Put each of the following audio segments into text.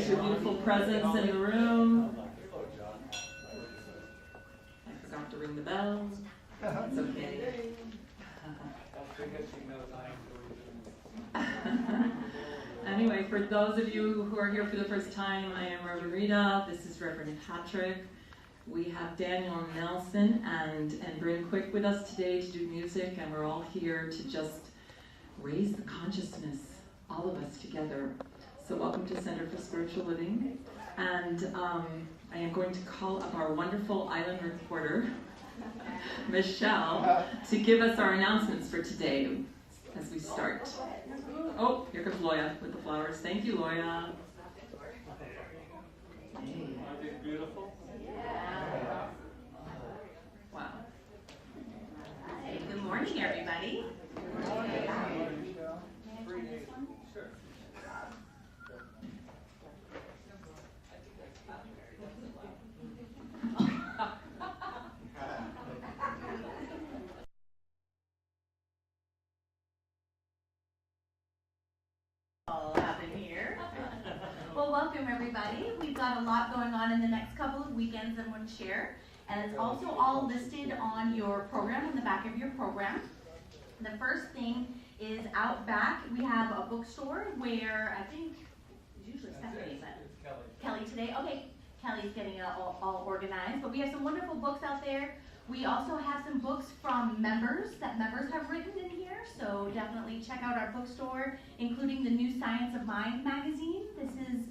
appreciate your beautiful presence in the room. I forgot to ring the bell. It's okay. Anyway, for those of you who are here for the first time, I am Reverend Rita. This is Reverend Patrick. We have Daniel Nelson and Bryn Quick with us today to do music, and we're all here to just raise the consciousness, all of us together. So welcome to Center for Spiritual Living. And I am going to call up our wonderful island reporter, Michelle, to give us our announcements for today as we start. Oh, here comes Loya with the flowers. Thank you, Loya. Hey. Aren't these beautiful? Yeah. Wow. Hey, good morning, everybody. Good morning. Sure. All happen here. Well, welcome everybody. We've got a lot going on in the next couple of weekends I want to share, and it's also all listed on your program, on the back of your program. The first thing is out back. We have a bookstore where I think it's usually Stephanie, but Kelly today. Okay, Kelly's getting it all organized, but we have some wonderful books out there. We also have some books from members that members have written in here, so definitely check out our bookstore, including the new Science of Mind magazine. This is,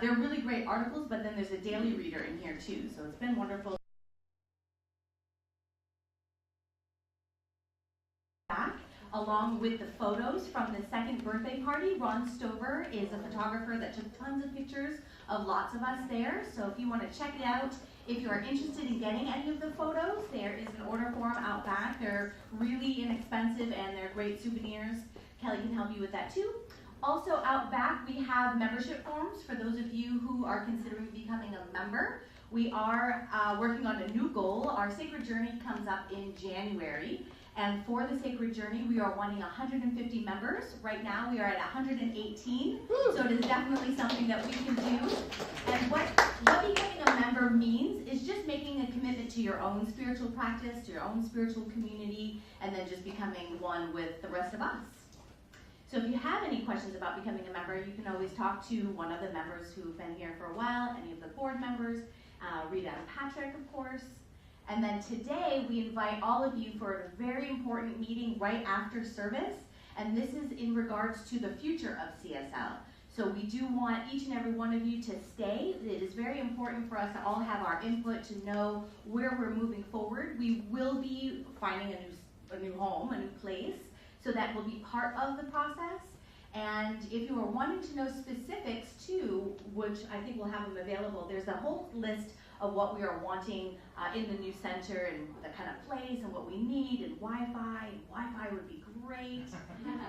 they're really great articles, but then there's a daily reader in here too, so it's been wonderful. Back, along with the photos from the second birthday party. Ron Stover is a photographer that took tons of pictures of lots of us there, so if you want to check it out, if you are interested in getting any of the photos, there is an order form out back. They're really inexpensive and they're great souvenirs. Kelly can help you with that too. Also out back, we have membership forms for those of you who are considering becoming a member. We are working on a new goal. Our Sacred Journey comes up in January. And for the Sacred Journey, we are wanting 150 members. Right now, we are at 118. So it is definitely something that we can do. And what becoming a member means is just making a commitment to your own spiritual practice, to your own spiritual community, and then just becoming one with the rest of us. So if you have any questions about becoming a member, you can always talk to one of the members who've been here for a while, any of the board members, Rita and Patrick, of course. And then today, we invite all of you for a very important meeting right after service. And this is in regards to the future of CSL. So we do want each and every one of you to stay. It is very important for us to all have our input to know where we're moving forward. We will be finding a new home, a new place. So that will be part of the process. And if you are wanting to know specifics too, which I think we'll have them available, there's a whole list of what we are wanting in the new center and the kind of place and what we need and Wi-Fi. And Wi-Fi would be great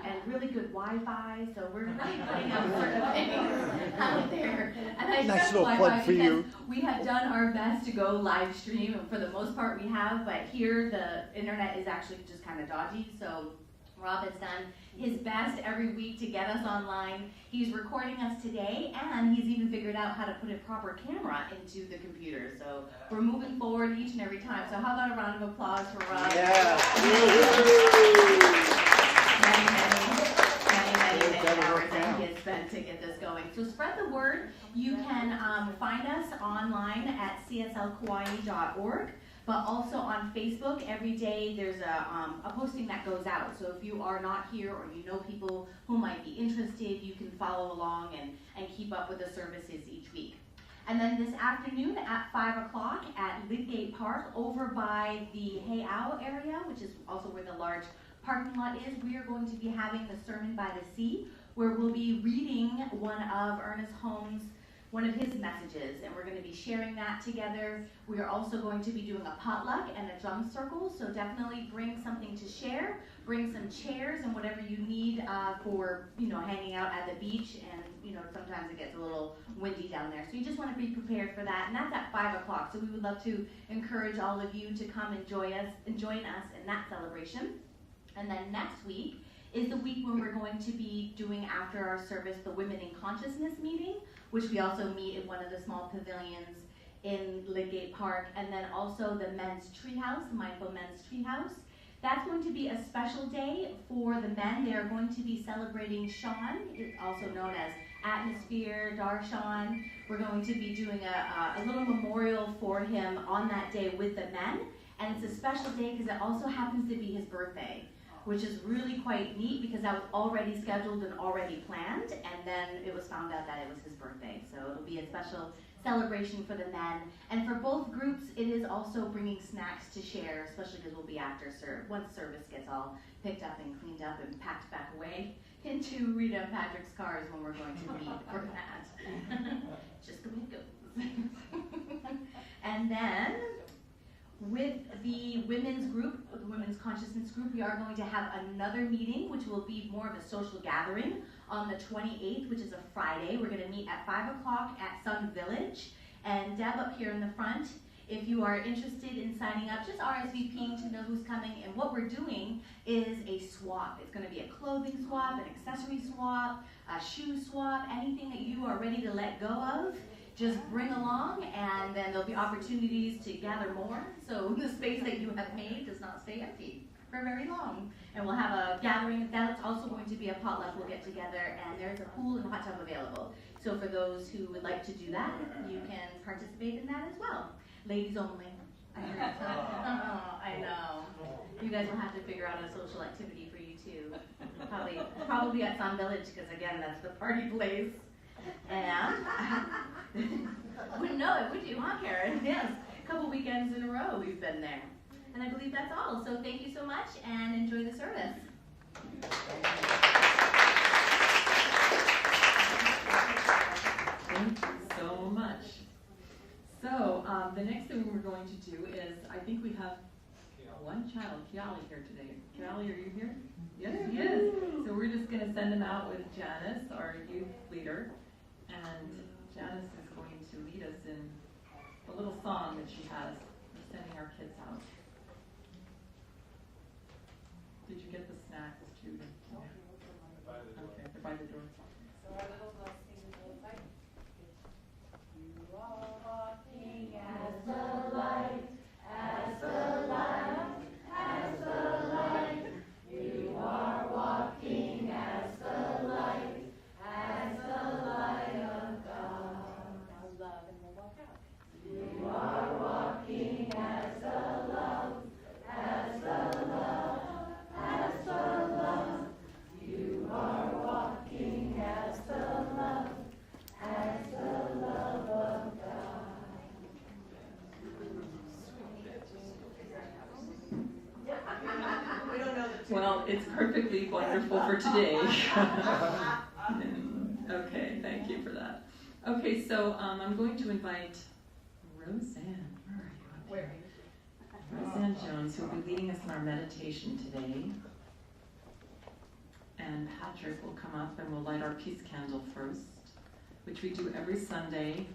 and really good Wi-Fi. So we're really putting out certain things out there. And I nice little plug for you. We have done our best to go live stream, and for the most part we have, but here the internet is actually just kind of dodgy. So Rob has done his best every week to get us online. He's recording us today, and he's even figured out how to put a proper camera into the computer. So we're moving forward each and every time. So how about a round of applause for Rob? Yeah. Many hours that he has spent to get this going. So spread the word. You can find us online at cslkaua'i.org. But also on Facebook, every day there's a posting that goes out. So if you are not here or you know people who might be interested, you can follow along and keep up with the services each week. And then this afternoon at 5 o'clock at Lidgate Park over by the Heiau area, which is also where the large parking lot is, we are going to be having the Sermon by the Sea, where we'll be reading one of Ernest Holmes' one of his messages, and we're going to be sharing that together. We are also going to be doing a potluck and a drum circle, so definitely bring something to share, bring some chairs and whatever you need for, hanging out at the beach, and, sometimes it gets a little windy down there. So you just want to be prepared for that, and that's at 5 o'clock, so we would love to encourage all of you to come and join us in that celebration. And then next week is the week when we're going to be doing after our service the Women in Consciousness meeting, which we also meet in one of the small pavilions in Lidgate Park, and then also the Men's Treehouse, the Mindful Men's Treehouse. That's going to be a special day for the men. They are going to be celebrating Sean, also known as Atmosphere, Darshan. We're going to be doing a little memorial for him on that day with the men. And it's a special day because it also happens to be his birthday, which is really quite neat because that was already scheduled and already planned, and then it was found out that it was his birthday. So it'll be a special celebration for the men. And for both groups, it is also bringing snacks to share, especially because we'll be after once service gets all picked up and cleaned up and packed back away into Rita and Patrick's cars when we're going to meet for that. Just the way it goes. And then with the women's group, the Women's Consciousness group, we are going to have another meeting, which will be more of a social gathering on the 28th, which is a Friday. We're going to meet at 5 o'clock at Sun Village. And Deb up here in the front, if you are interested in signing up, just RSVPing to know who's coming. And what we're doing is a swap. It's going to be a clothing swap, an accessory swap, a shoe swap, anything that you are ready to let go of. Just bring along, and then there'll be opportunities to gather more, so the space that you have made does not stay empty for very long. And we'll have a gathering. That's also going to be a potluck. We'll get together, and there's a pool and hot tub available. So for those who would like to do that, you can participate in that as well. Ladies only. I know. You guys will have to figure out a social activity for you too. Probably at Sun Village, because again, that's the party place. And wouldn't know it, would you, huh, Karen? Yes, a couple weekends in a row we've been there. And I believe that's all. So thank you so much, and enjoy the service. Thank you so much. So the next thing we're going to do is, I think we have one child, Kaua'i, here today. Kaua'i, are you here? Yes, he is. So we're just going to send him out with Janice, our youth leader. And Janice is going to lead us in a little song that she has. We're sending our kids out. Did you get the snacks too? No. Okay, they're by the door. So our little blessing goes like, you are walking as the light, as the light, as the light. You are walking as the light, as the light of God. Now love, and we'll walk out. You are walking as the love, as the love, as the love. You are walking as the love, as the love of God. We don't know the Well, it's perfectly wonderful for today. Okay, thank you for that. Okay, so I'm going to invite Roseanne. Where are you? Roseanne Jones, who will be leading us in our meditation today. And Patrick will come up and we'll light our peace candle first, which we do every Sunday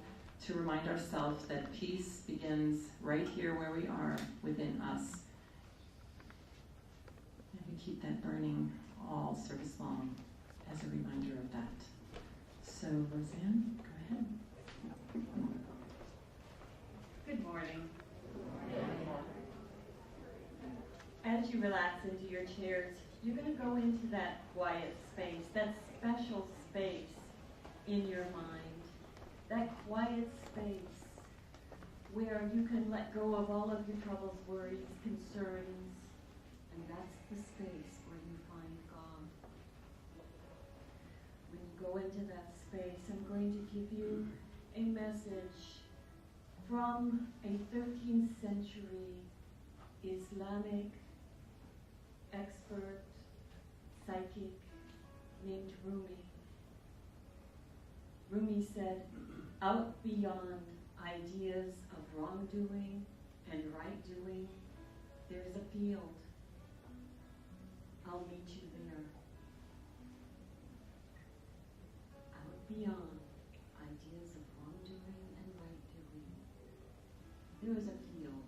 to remind ourselves that peace begins right here where we are, within us. And we keep that burning all service long as a reminder of that. So, Roseanne, go ahead. Good morning. As you relax into your chairs, you're going to go into that quiet space, that special space in your mind, that quiet space where you can let go of all of your troubles, worries, concerns, and that's the space where you find God. When you go into that space, I'm going to give you a message from a 13th century Islamic expert, psychic, named Rumi. Rumi said, out beyond ideas of wrongdoing and right doing, there's a field. I'll meet you there. Out beyond ideas of wrongdoing and right doing, there is a field.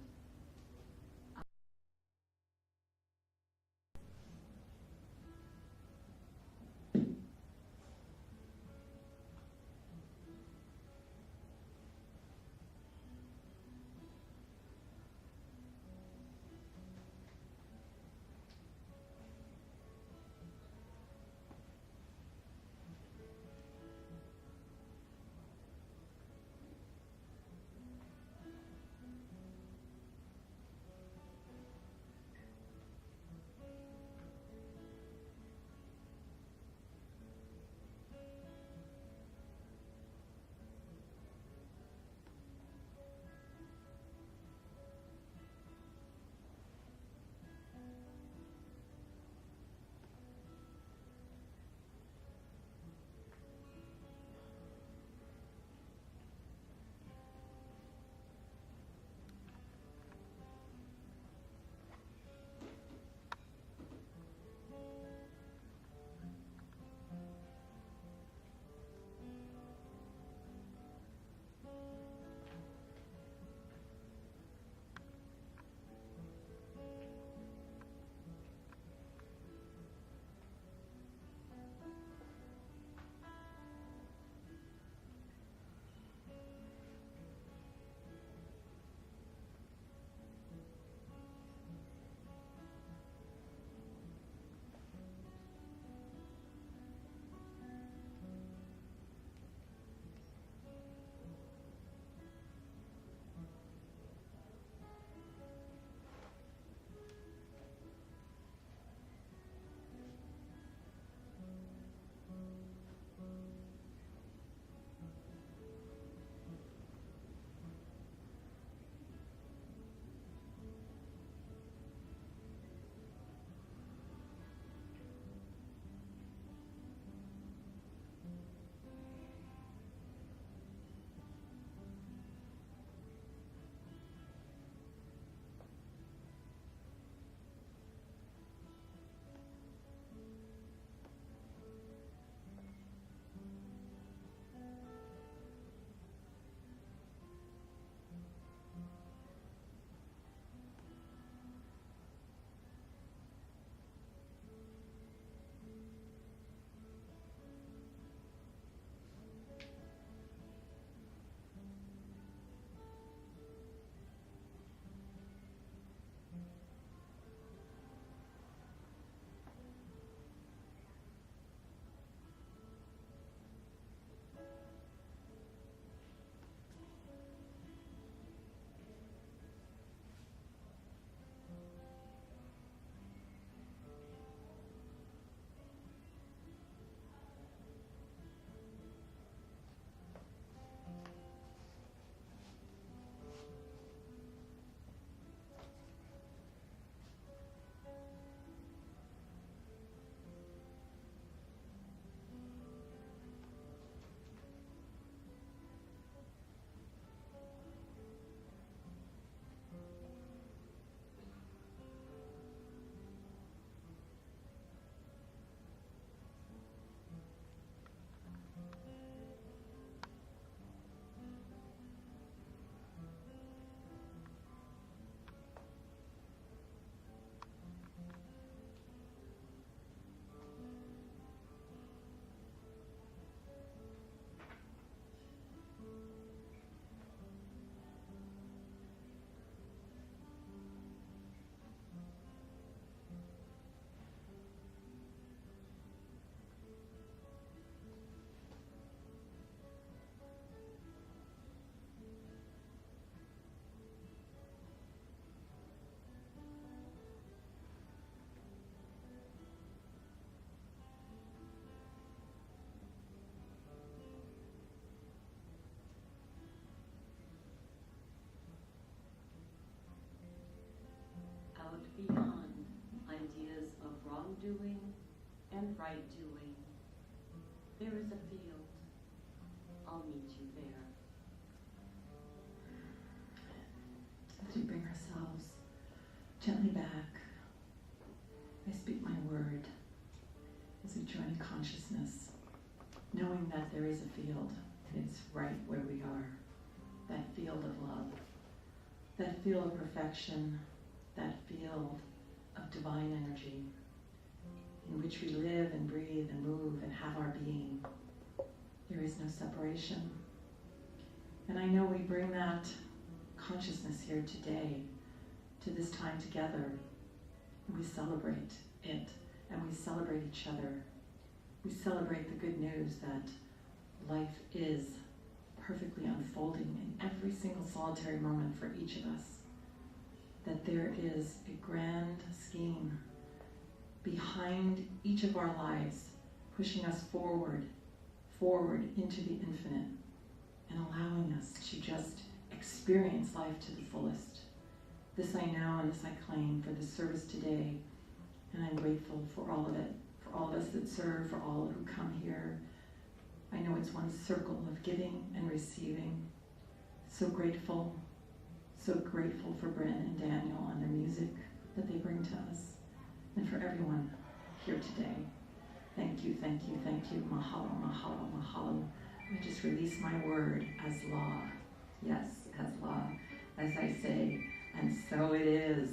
doing and right doing. There is a field. I'll meet you there. As we bring ourselves gently back, I speak my word as we join consciousness, knowing that there is a field. It's right where we are. That field of love, that field of perfection, that field of divine energy in which we live and breathe and move and have our being. There is no separation. And I know we bring that consciousness here today to this time together. And we celebrate it and we celebrate each other. We celebrate the good news that life is perfectly unfolding in every single solitary moment for each of us. That there is a grand scheme behind each of our lives, pushing us forward into the infinite and allowing us to just experience life to the fullest. This I know and this I claim for this service today, and I'm grateful for all of it, for all of us that serve, for all who come here. I know it's one circle of giving and receiving. So grateful for Bryn and Daniel and their music that they bring to us, and for everyone here today. Thank you, thank you, thank you. Mahalo, mahalo, mahalo. I just release my word as law. Yes, as law. As I say, and so it is.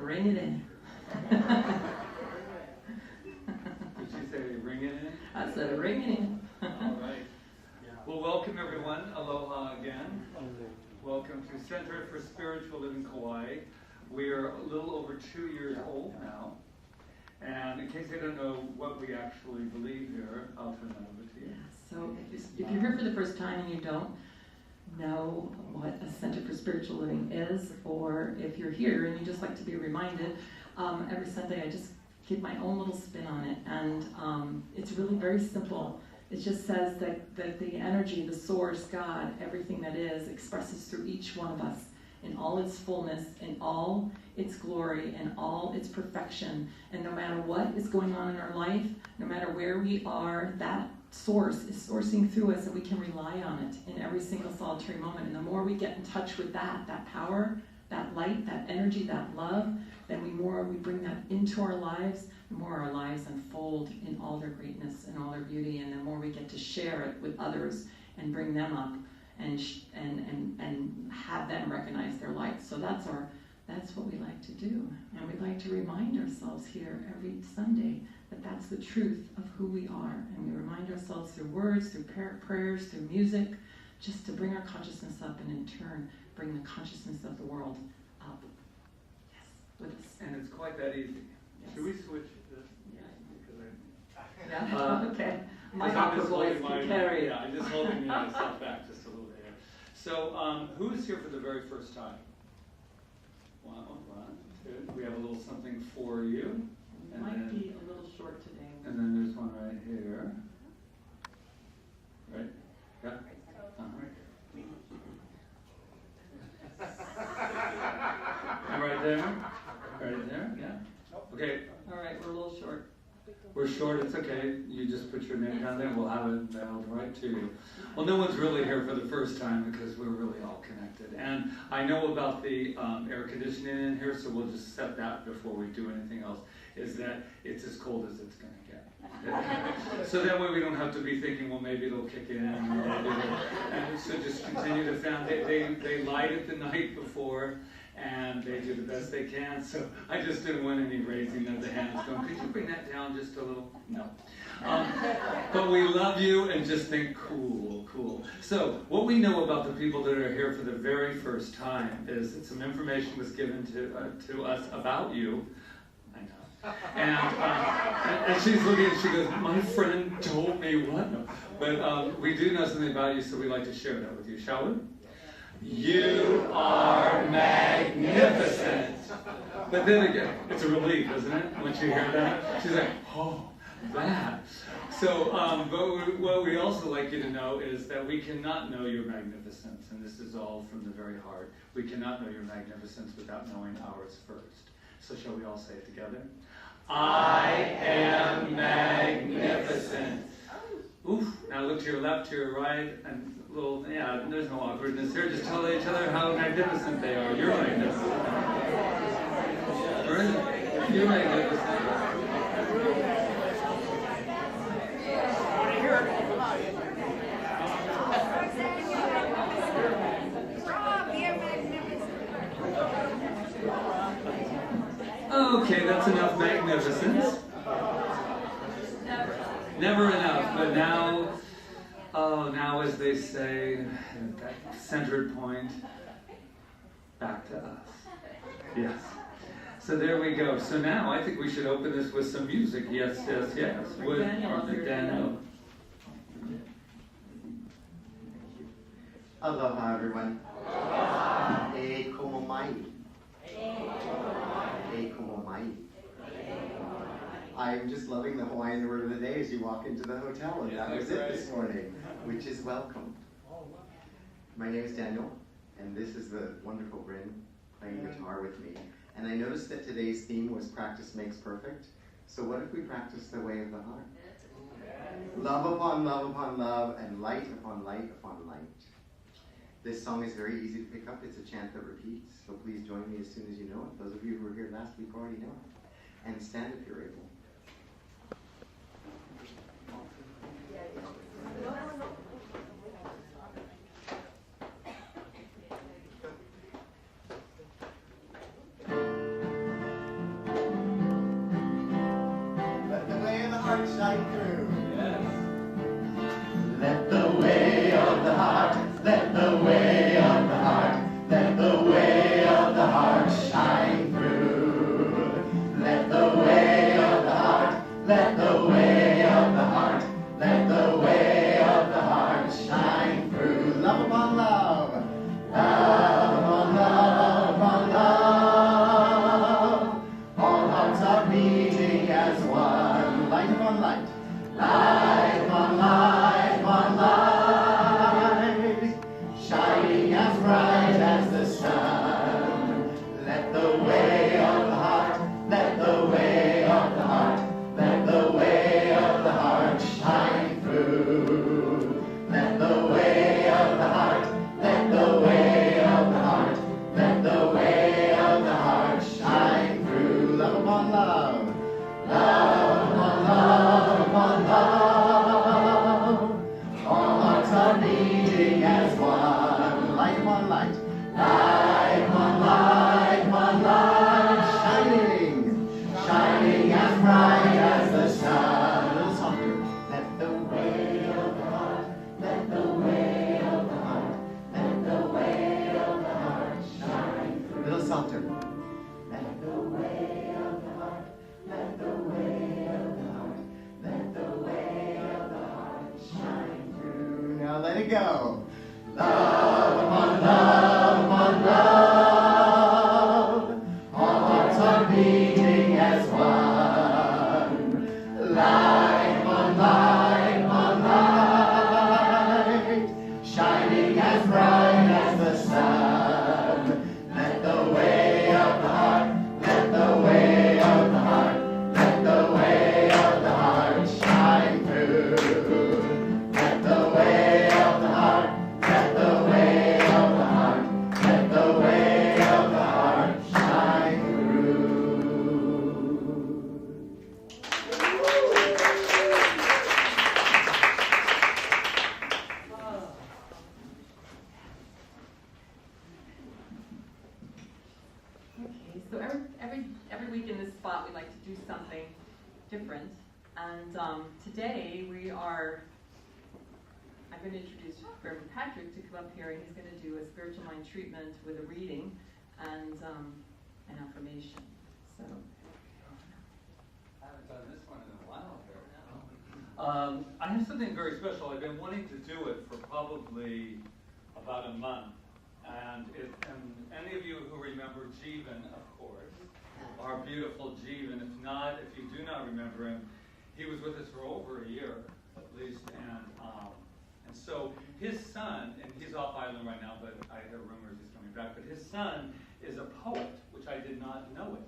Ring it in. Did you say ring it in? I said ring it in. All right. Well, welcome everyone. Aloha again. Welcome to Center for Spiritual Living Kaua'i. We're a little over 2 years old now. And in case they don't know what we actually believe here, I'll turn that over to you. Yeah, so if you're here for the first time and you don't know what a Center for Spiritual Living is, or if you're here and you just like to be reminded, every Sunday I just give my own little spin on it. And it's really very simple. It just says that the energy, the source, God, everything that is, expresses through each one of us in all its fullness, in all its glory, and all its perfection. And no matter what is going on in our life, no matter where we are, that source is sourcing through us, and we can rely on it in every single solitary moment. And the more we get in touch with that power, that light, that energy, that love, then the more we bring that into our lives, the more our lives unfold in all their greatness and all their beauty, and the more we get to share it with others and bring them up and have them recognize their light. So that's what we like to do, and we like to remind ourselves here every Sunday that that's the truth of who we are, and we remind ourselves through words, through prayers, through music, just to bring our consciousness up, and in turn bring the consciousness of the world up. Yes, with us. And it's quite that easy. Yes. Should we switch this? Yeah. Because Yeah. Okay. My I'm opera just voice holding can carry it. Yeah, I'm just holding myself back just a little bit here. So, who is here for the very first time? One, two. We have a little something for you. It might be a little short today. And then there's one right here. Right? Yeah? And right there? Right there? Yeah? Okay. All right, we're a little short. We're short, it's okay. You just put your name down there, we'll have it mailed right to you. Well, no one's really here for the first time because we're really all connected. And I know about the air conditioning in here, so we'll just set that before we do anything else, is that it's as cold as it's going to get. So that way we don't have to be thinking, well, maybe it'll kick in. And so just continue to fan. They light it the night before, and they do the best they can. So I just didn't want any raising of the hands going, could you bring that down just a little? No. But we love you and just think, cool, cool. So what we know about the people that are here for the very first time is that some information was given to us about you. I know. And she's looking and she goes, my friend told me what? No. But we do know something about you, so we'd like to share that with you, shall we? You are magnificent. But then again, it's a relief, isn't it? Once you hear that, she's like, oh, that. So, but what we also like you to know is that we cannot know your magnificence, and this is all from the very heart. We cannot know your magnificence without knowing ours first. So shall we all say it together? I am magnificent. Oof. Now look to your left, to your right, and there's no awkwardness here. Just tell each other how magnificent they are. You're magnificent. You're magnificent. Okay, that's enough magnificence. Never enough, but now, now as they say, that centered point, back to us. Yes. So there we go. So now I think we should open this with some music. Yes, yes, yes. With Daniel. Aloha, everyone. E como mai. E como mai. I'm just loving the Hawaiian word of the day as you walk into the hotel, and that was it this morning, which is welcome. My name is Daniel, and this is the wonderful Bryn playing guitar with me. And I noticed that today's theme was practice makes perfect. So what if we practice the way of the heart? Love upon love, and light upon light upon light. This song is very easy to pick up. It's a chant that repeats. So please join me as soon as you know it. Those of you who were here last week already know it. And stand if you're able. Let the way of the heart shine through. Yes. Let the way of the heart, let the way of the heart, let the way of the heart shine through. Let the way of the heart, let the way of the heart, let the way of the heart shine through. Love upon love, love upon love upon love. All hearts are beating as one, light upon light, light upon light upon light, shining as bright as the sun. Let the way of the heart, let the way of the heart, let the way of the heart shine through. Let the way of the heart, let the way of the heart, let the way of the heart shine through. Love upon love, love upon love upon love. All hearts are beating as one, light upon light, light upon light upon light, shining, shining as bright as the sun. A little softer. Let the way of the heart, let the way of the heart, let the way of the heart shine through. A little softer. Let the way of the heart, let the way of the heart, let the way of the heart shine through. Now let it go. Love upon love upon love. All hearts are beating as one. Light upon light upon light, shining as bright as the sun. Let the way of the heart, let the way of the heart, let the way of the heart shine through. Let the way of the heart, let the way of the heart, let the way of the heart shine through. Okay, so every week in this spot we like to do something different, and today I'm going to introduce Reverend Patrick to come up here, and he's going to do a spiritual mind treatment with a reading and an affirmation. So I haven't done this one in a while here. I have something very special. I've been wanting to do it for probably about a month. And any of you who remember Jeevan, of course, our beautiful Jeevan. If not, if you do not remember him, he was with us for over a year at least. And so his son, and he's off island right now, but I hear rumors he's coming back, but his son is a poet, which I did not know it.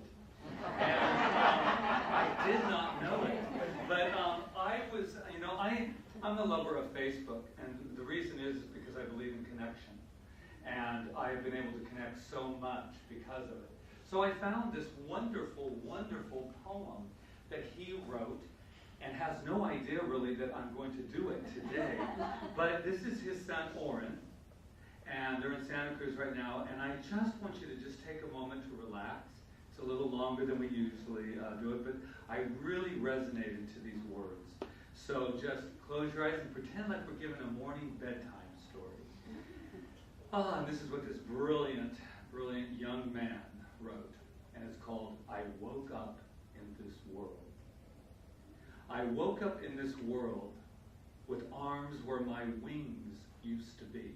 And I did not know it. But I was, I'm a lover of Facebook, and the reason is because I believe in connection. And I have been able to connect so much because of it. So I found this wonderful, wonderful poem that he wrote, and has no idea really that I'm going to do it today. But this is his son, Oren, and they're in Santa Cruz right now, and I just want you to just take a moment to relax. It's a little longer than we usually do it, but I really resonated to these words. So just close your eyes and pretend like we're giving a morning bedtime story. And this is what this brilliant, brilliant young man wrote, and it's called, I Woke Up in This World. I woke up in this world with arms where my wings used to be.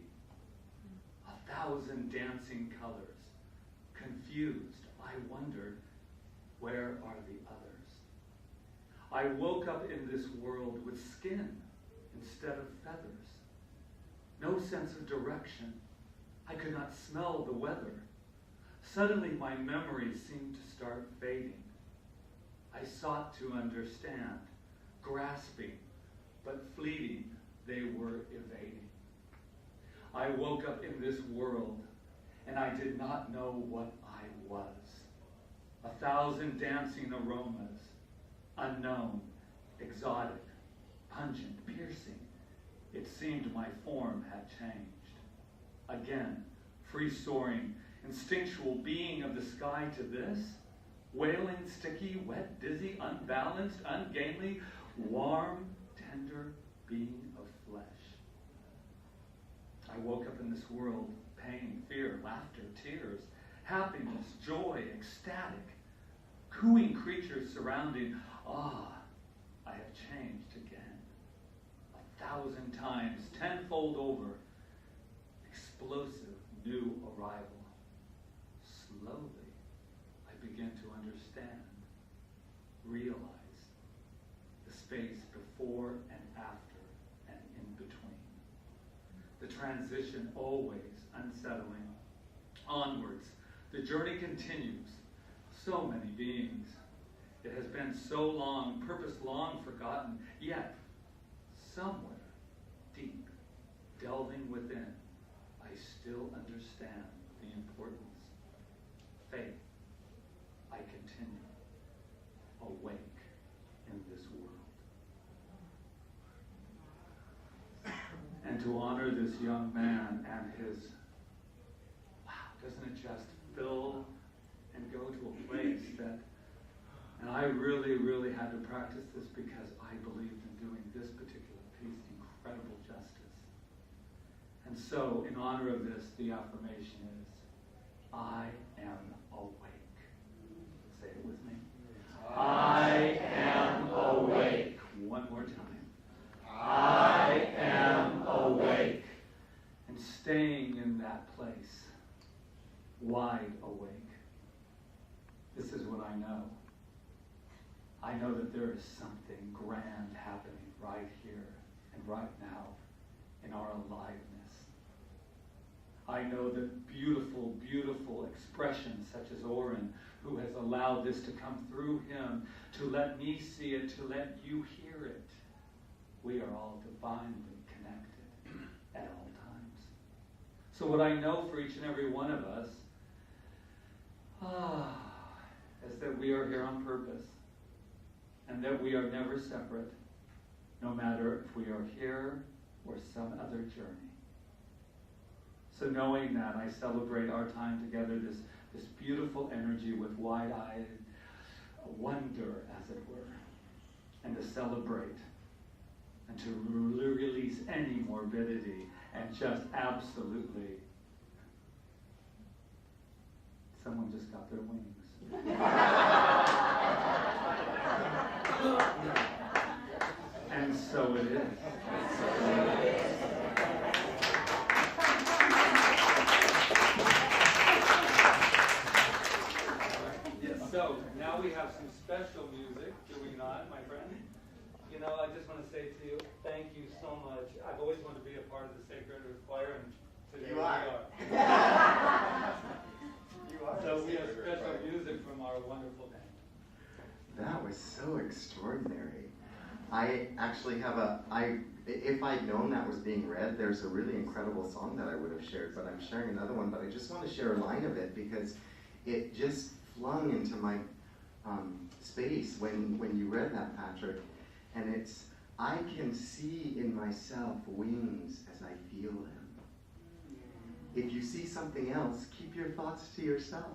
1,000 dancing colors. Confused, I wondered, where are the others? I woke up in this world with skin instead of feathers. No sense of direction. I could not smell the weather. Suddenly my memories seemed to start fading. I sought to understand. Grasping, but fleeting, they were evading. I woke up in this world, and I did not know what I was. 1,000 dancing aromas, unknown, exotic, pungent, piercing. It seemed my form had changed. Again, free-soaring, instinctual being of the sky to this, wailing, sticky, wet, dizzy, unbalanced, ungainly, warm, tender being of flesh. I woke up in this world, pain, fear, laughter, tears, happiness, joy, ecstatic, cooing creatures surrounding. I have changed again. 1,000 times, tenfold over. Explosive new arrival. Slowly, I begin to understand, realize the space before and after and in between. The transition always unsettling. Onwards, the journey continues. So many beings. It has been so long, purpose long forgotten, yet somewhere deep, delving within, I still understand the importance. Faith, I continue, awake in this world. And to honor this young man and his, doesn't it just fill and go to a place that, and I really, really had to practice this because I believed in doing this particular piece incredible justice. And so, in honor of this, the affirmation is, I am awake. Say it with me. I am awake. One more time. I am awake. And staying in that place, wide awake. This is what I know. I know that there is something grand happening right here and right now in our aliveness. I know that beautiful, beautiful expressions such as Oren, who has allowed this to come through him, to let me see it, to let you hear it. We are all divinely connected at all times. So what I know for each and every one of us is that we are here on purpose and that we are never separate, no matter if we are here or some other journey. So knowing that, I celebrate our time together, this beautiful energy with wide-eyed wonder, as it were, and to celebrate and to release any morbidity and just absolutely, someone just got their wings. And so it is. So now we have some special music, do we not, my friend? You know, I just want to say to you, thank you so much. I've always wanted to be a part of the Sacred Choir, and today we are. You are. So we have special music from our wonderful band. was so extraordinary. I actually have if I'd known that was being read, there's a really incredible song that I would have shared, but I'm sharing another one, but I just want to share a line of it because it just flung into my space when you read that, Patrick. And it's, I can see in myself wings as I feel them. If you see something else, keep your thoughts to yourself.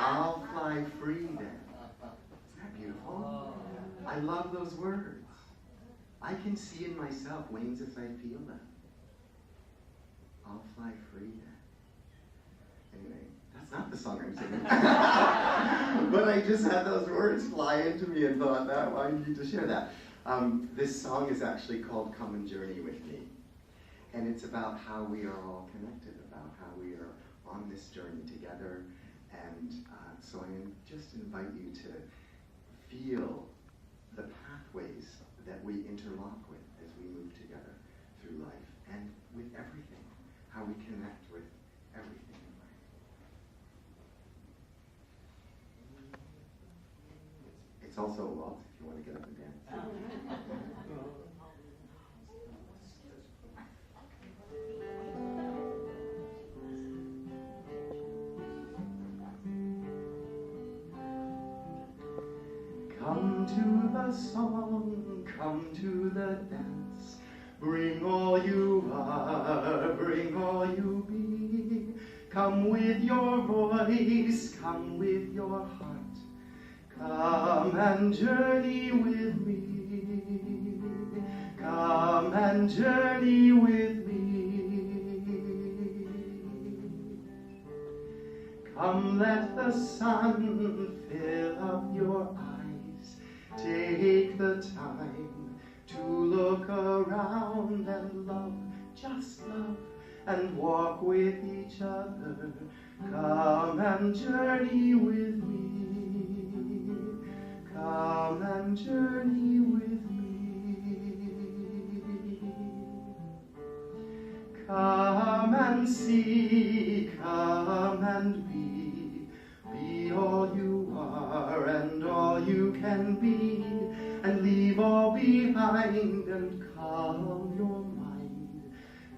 I'll fly free then. Isn't that beautiful? I love those words. I can see in myself wings as I feel them. I'll fly free then. Anyway, that's not the song I'm singing. But I just had those words fly into me and thought, that I need to share that. This song is actually called Come and Journey With Me. And it's about how we are all connected, about how we are on this journey together. And so I just invite you to feel the pathways that we interlock with as we move together through life and with everything, how we connect with everything in life. It's also a waltz if you want to get up and dance. Come to the song, come to the dance. Bring all you are, bring all you be. Come with your voice, come with your heart. Come and journey with me. Come and journey with me. Come, let the sun fill up your eyes. Take the time to look around and love, just love, and walk with each other. Come and journey with me. Come and journey with me. Come and see, come and be. Be all you are and all you can be, and leave all behind and calm your mind.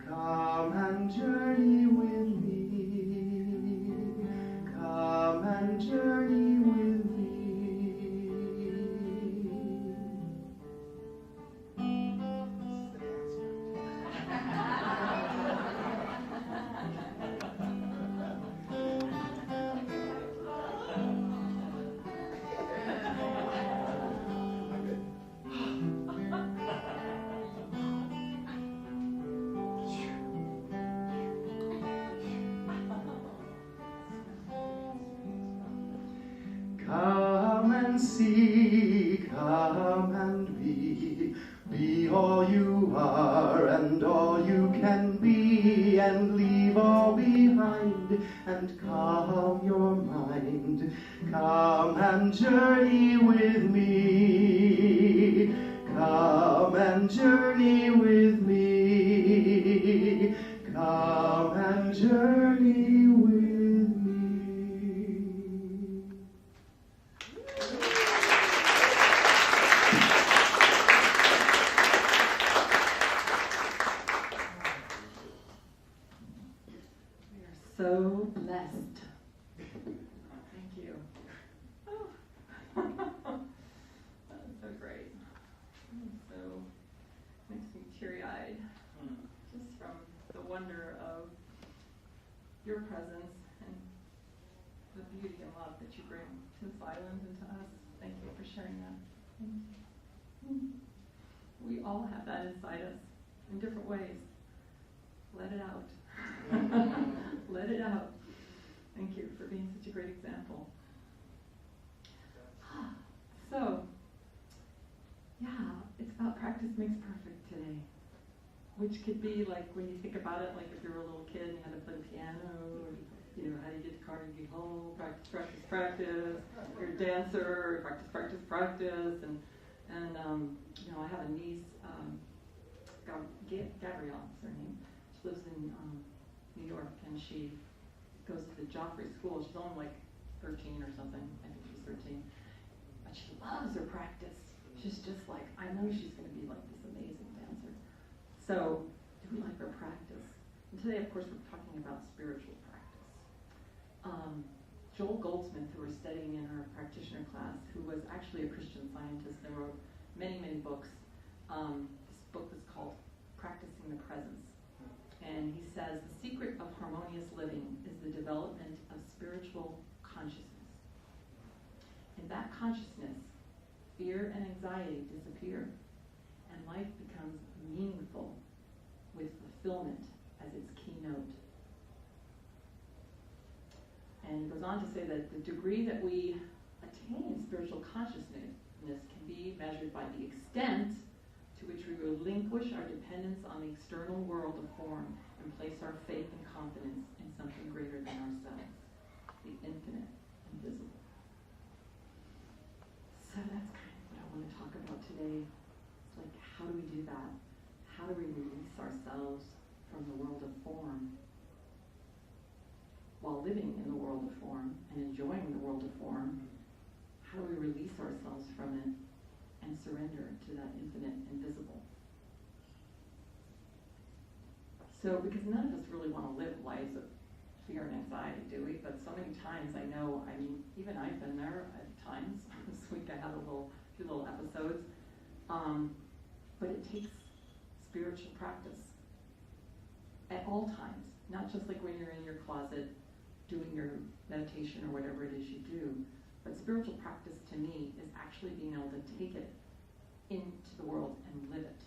Come and journey with me. Come and journey with me. Come and see, come and be. Be all you are and all you can be, and leave all behind and calm your mind. Come and journey with me. Come and journey with me. Come and journey with me. So blessed. Thank you. Oh. That's so great. So makes me teary-eyed just from the wonder of your presence and the beauty and love that you bring to this island and to us. Thank you for sharing that. Thank you. We all have that inside us in different ways. Let it out. Let it out. Thank you for being such a great example. So, yeah, it's about practice makes perfect today. Which could be like when you think about it, like if you were a little kid and you had to play the piano, and you know, how do you get to Carnegie Hall? Practice, practice, practice. You're a dancer, practice, practice, practice. And you know, I have a niece, Gabrielle is her name. She lives in New York, and she goes to the Joffrey School. She's only like 13 or something. I think she's 13. she loves her practice. She's just like, I know she's going to be like this amazing dancer. So, do we like our practice? And today, of course, we're talking about spiritual practice. Joel Goldsmith, who we're studying in our practitioner class, who was actually a Christian scientist and wrote many, many books. This book was called Practicing the Presence. And he says, the secret of harmonious living is the development of spiritual consciousness. In that consciousness, fear and anxiety disappear, and life becomes meaningful with fulfillment as its keynote. And he goes on to say that the degree that we attain spiritual consciousness can be measured by the extent to which we relinquish our dependence on the external world of form and place our faith and confidence in something greater than ourselves, the infinite, invisible. So that's kind of what I want to talk about today. It's like, how do we do that? How do we release ourselves from the world of form while living in the world of form and enjoying the world of form? How do we release ourselves from it and surrender to that infinite invisible? So, because none of us really want to live lives of fear and anxiety, do we? But so many times I know, I mean, even I've been there at times. This week I had a few little episodes. But it takes spiritual practice at all times, not just like when you're in your closet doing your meditation or whatever it is you do. But spiritual practice to me is actually being able to take it into the world and live it,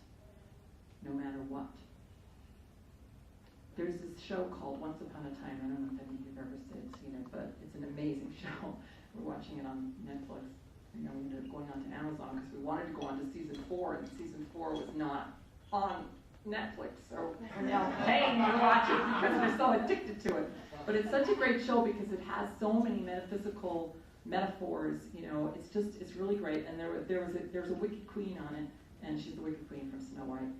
no matter what. There's this show called Once Upon a Time. I don't know if any of you've ever seen it, but it's an amazing show. We're watching it on Netflix. We ended up going on to Amazon because we wanted to go on to season 4, and season 4 was not on Netflix, so we're now paying to watch it because we're so addicted to it. But it's such a great show because it has so many metaphysical metaphors. It's really great. And there's a wicked queen on it, and she's the wicked queen from Snow White,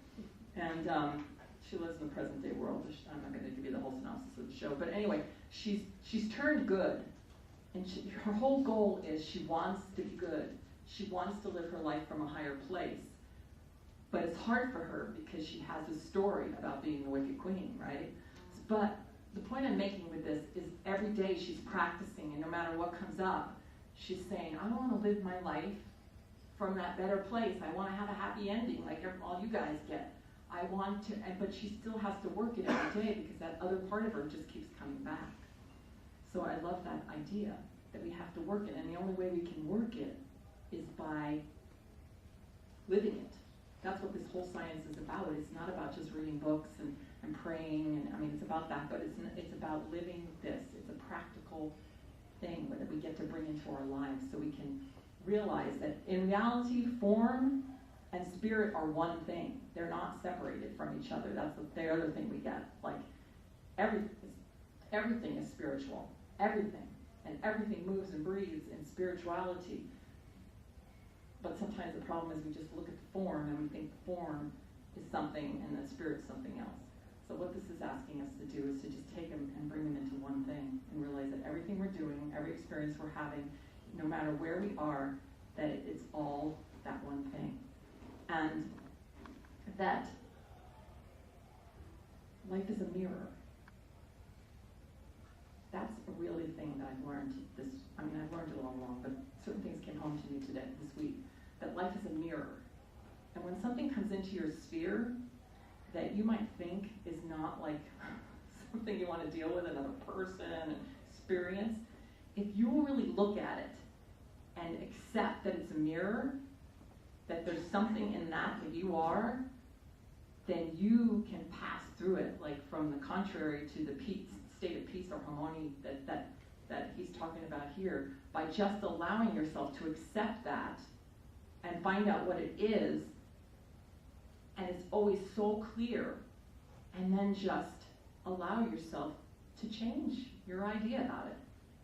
and she lives in the present day world. I'm not going to give you the whole synopsis of the show, but anyway, she's turned good, and her whole goal is she wants to be good. She wants to live her life from a higher place. But it's hard for her because she has this story about being the wicked queen, right? But the point I'm making with this is every day she's practicing, and no matter what comes up, she's saying, I want to live my life from that better place. I want to have a happy ending like all you guys get. I want to, but she still has to work it every day because that other part of her just keeps coming back. So I love that idea that we have to work it, and the only way we can work it is by living it. That's what this whole science is about. It's not about just reading books and praying, and I mean, it's about that, but it's about living this. It's a practical thing that we get to bring into our lives so we can realize that in reality, form and spirit are one thing. They're not separated from each other. That's the other thing we get. Like, everything is spiritual. Everything. And everything moves and breathes in spirituality. But sometimes the problem is we just look at the form and we think form is something and the spirit's something else. So what this is asking us to do is to just take them and bring them into one thing and realize that everything we're doing, every experience we're having, no matter where we are, that it's all that one thing. And that life is a mirror. That's a really thing that I've learned I've learned it all along, but certain things came home to me this week, that life is a mirror. And when something comes into your sphere that you might think is not like something you want to deal with, another person, experience, if you really look at it and accept that it's a mirror, that there's something in that you are, then you can pass through it, like from the contrary to the state of peace or harmony that he's talking about here, by just allowing yourself to accept that and find out what it is, and it's always so clear, and then just allow yourself to change your idea about it.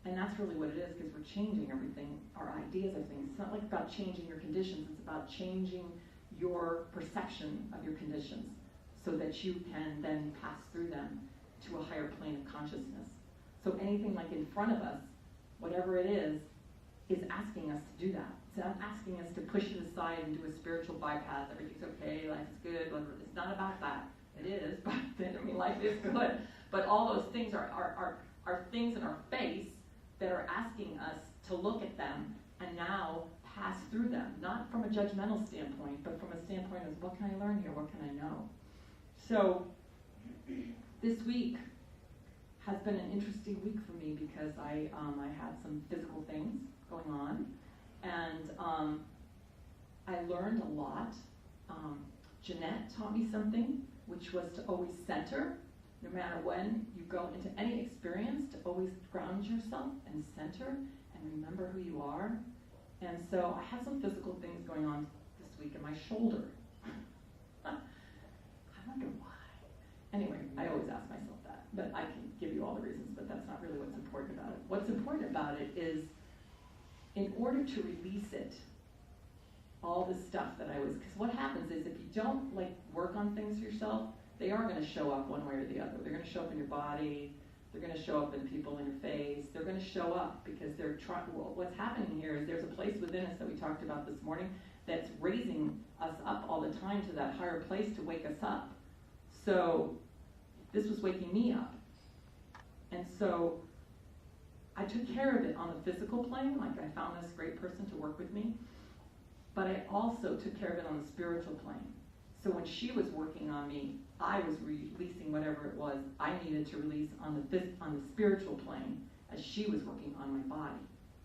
And that's really what it is, because we're changing everything, our ideas of things. It's not like about changing your conditions, it's about changing your perception of your conditions so that you can then pass through them to a higher plane of consciousness. So anything like in front of us, whatever it is, is asking us to do that. It's not asking us to push it aside and do a spiritual bypass. Everything's okay, life is good. It's not about that. It is, but I mean, life is good. But all those things are things in our face that are asking us to look at them and now pass through them, not from a judgmental standpoint, but from a standpoint of what can I learn here, what can I know? So this week has been an interesting week for me because I had some physical things going on, and I learned a lot. Jeanette taught me something, which was to always center, no matter when you go into any experience, to always ground yourself and center and remember who you are. And so I have some physical things going on this week in my shoulder. I wonder why. Anyway, I always ask myself that, but I can give you all the reasons, but that's not really what's important about it. What's important about it is, in order to release it, all the stuff that because what happens is if you don't work on things yourself, they are going to show up one way or the other. They're going to show up in your body, they're going to show up in people in your face, they're going to show up because they're trying. Well, what's happening here is there's a place within us that we talked about this morning that's raising us up all the time to that higher place to wake us up. So this was waking me up. And so I took care of it on the physical plane, I found this great person to work with me, but I also took care of it on the spiritual plane. So when she was working on me, I was releasing whatever it was I needed to release on the spiritual plane as she was working on my body.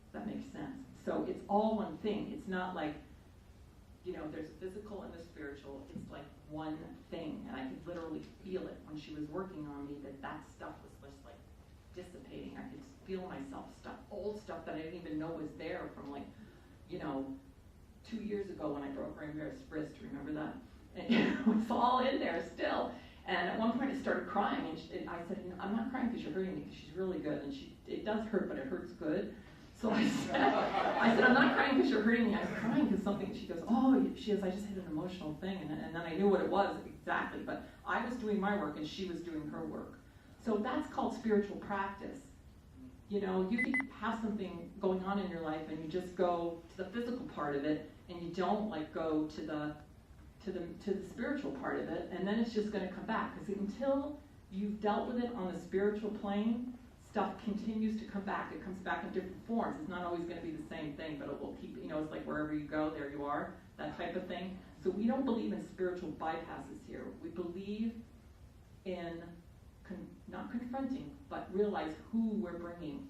Does that make sense? So it's all one thing. It's not there's a physical and the spiritual. It's like one thing, and I could literally feel it when she was working on me, that stuff was just dissipating. I could feel myself old stuff that I didn't even know was there from 2 years ago when I broke Rainbow's wrist. Remember that? And it was all in there still. And at one point I started crying, and I said, I'm not crying because you're hurting me, because she's really good, and it does hurt, but it hurts good. So I said, I'm not crying because you're hurting me. I'm crying because something. She goes, I just hit an emotional thing, and then I knew what it was exactly. But I was doing my work, and she was doing her work. So that's called spiritual practice. You can have something going on in your life, and you just go to the physical part of it, and you don't go to the spiritual part of it, and then it's just going to come back. Because until you've dealt with it on the spiritual plane, stuff continues to come back. It comes back in different forms. It's not always going to be the same thing, but it will keep, it's like wherever you go, there you are, that type of thing. So we don't believe in spiritual bypasses here. We believe in not confronting, but realize who we're bringing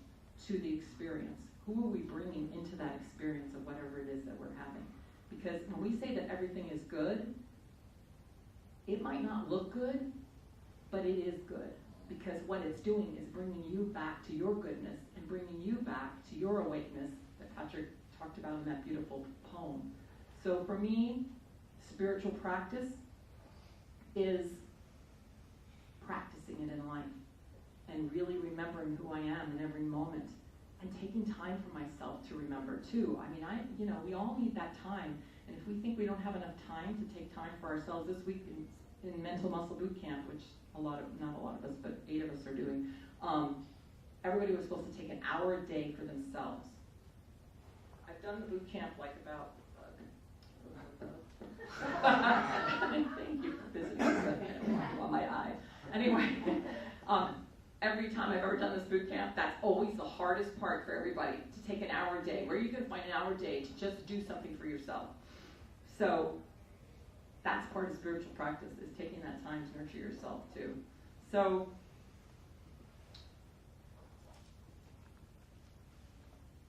to the experience. Who are we bringing into that experience of whatever it is that we're having? Because when we say that everything is good, it might not look good, but it is good. Because what it's doing is bringing you back to your goodness and bringing you back to your awakeness that Patrick talked about in that beautiful poem. So for me, spiritual practice is practicing it in life and really remembering who I am in every moment and taking time for myself to remember too. I mean, we all need that time. And if we think we don't have enough time to take time for ourselves, this week in Mental Muscle Boot Camp, which not a lot of us, but 8 of us are doing, everybody was supposed to take an hour a day for themselves. I've done the boot camp about thank you for visiting on my eye. Anyway, every time I've ever done this boot camp, that's always the hardest part for everybody, to take an hour a day. Where are you going to find an hour a day to just do something for yourself? So that's part of spiritual practice, is taking that time to nurture yourself too. So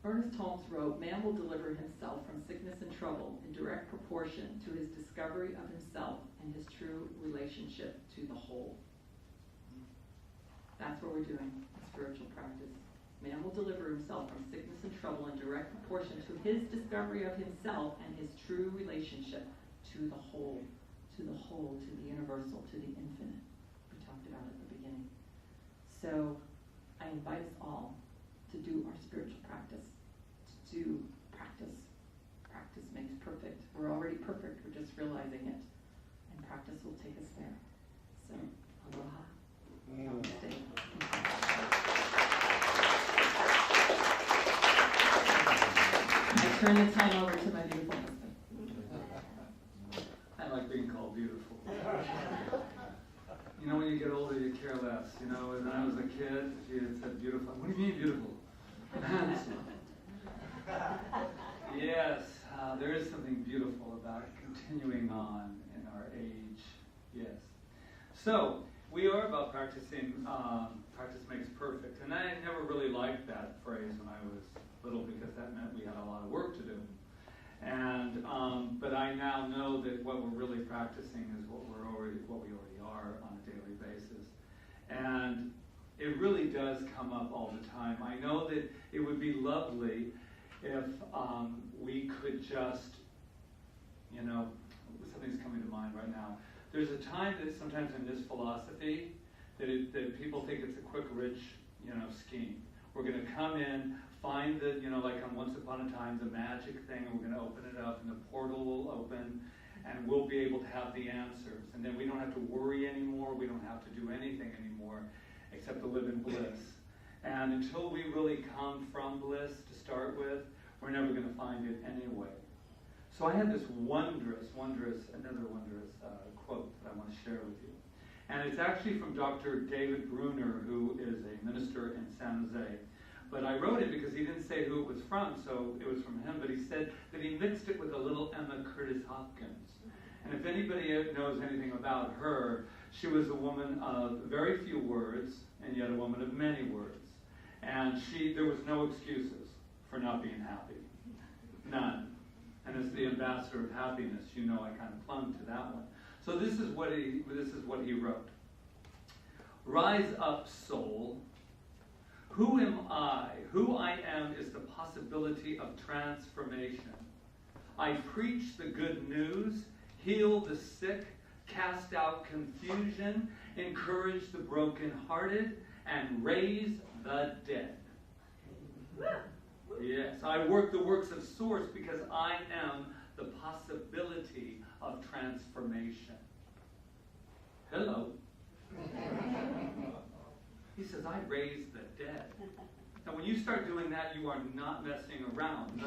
Ernest Holmes wrote, "Man will deliver himself from sickness and trouble in direct proportion to his discovery of himself and his true relationship to the whole." That's what we're doing in spiritual practice. Man will deliver himself from sickness and trouble in direct proportion to his discovery of himself and his true relationship to the whole, to the universal, to the infinite. We talked about it at the beginning. So I invite us all to do our spiritual practice, to do practice. Practice makes perfect. We're already perfect, we're just realizing it. And practice will take us there. So, aloha. Namaste. turn the time over to my beautiful husband. I like being called beautiful. You know, when you get older, you care less. You know, when I was a kid, if you had said beautiful, what do you mean beautiful? Yes, there is something beautiful about continuing on in our age. Yes. So, we are about practicing, practice makes perfect. And I never really liked that phrase when I was little because that meant we had a lot of work to do. And, but I now know that what we're really practicing is what we already are on a daily basis. And it really does come up all the time. I know that it would be lovely if we could just, you know, something's coming to mind right now. There's a time that sometimes in this philosophy that people think it's a quick, rich, you know, scheme. We're going to come in, find the, you know, like on Once Upon a Time, the magic thing, and we're going to open it up, and the portal will open, and we'll be able to have the answers. And then we don't have to worry anymore. We don't have to do anything anymore except to live in bliss. And until we really come from bliss to start with, we're never going to find it anyway. So I had this wondrous quote that I want to share with you. And it's actually from Dr. David Bruner, who is a minister in San Jose. But I wrote it because he didn't say who it was from, so it was from him. But he said that he mixed it with a little Emma Curtis Hopkins. And if anybody knows anything about her, she was a woman of very few words, and yet a woman of many words. And there was no excuses for not being happy. None. And as the ambassador of happiness, you know I kind of clung to that one. So this is what he wrote. Rise up, soul. Who am I? Who I am is the possibility of transformation. I preach the good news, heal the sick, cast out confusion, encourage the brokenhearted, and raise the dead. Yes, I work the works of Source because I am the possibility of transformation. Hello. He says, I raise the dead. Now, when you start doing that, you are not messing around.